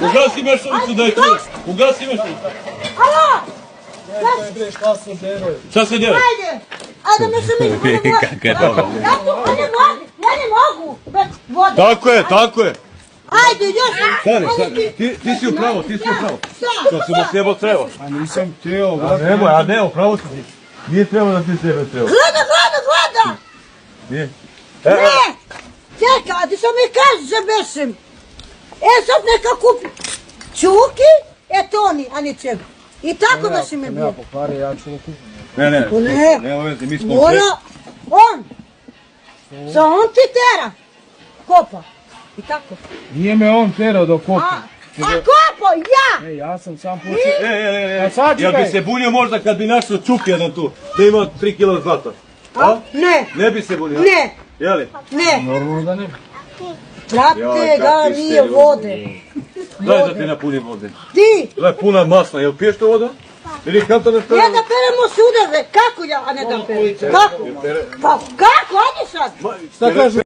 Ugasi mešalicu da je čuješ. Ugasi mešalicu. Alo! Šta se djeva? Ajde! Ajde mešalicu, ne mogu. Kako je dobro. Ja ne mogu. Bez vode. Tako je. Ajde, još. Stani. Ti si upravo. Što si mu sjebao treba. A nisam htio, Nemoj, a ne, upravo si ti. Nije trebao da ti sebe treba. Gleda! Nije. Ne! Čekaj, a ti što mi kažeš da bešem? Sad neka kupi čuki, Toni, a ni čega. I tako da si me bio. Ja pokvari, ja ću da kupim. Ne, nema veze, mi smo... On! Sa on ti tera. Kopa. I tako. Nije me on terao do kopa. A kopo, ja! Ja sam sam počeo. Sad Jel bi se bunio možda kad bi našao čuk jedan tu, da ima 3 kila zlata? Ne. Ne bi se bunio? Ne. Jeli? Ne. Normalno da ne. Brate, ga nije vode. Daj da ti napuni vode. Ti! Daj puna masna, jel piješ to voda? Ili kanto ne pere? Ja da peremo sudeve, kako ja, a ne da perem? Kako? Pa kako, ajde sad! Šta kaže?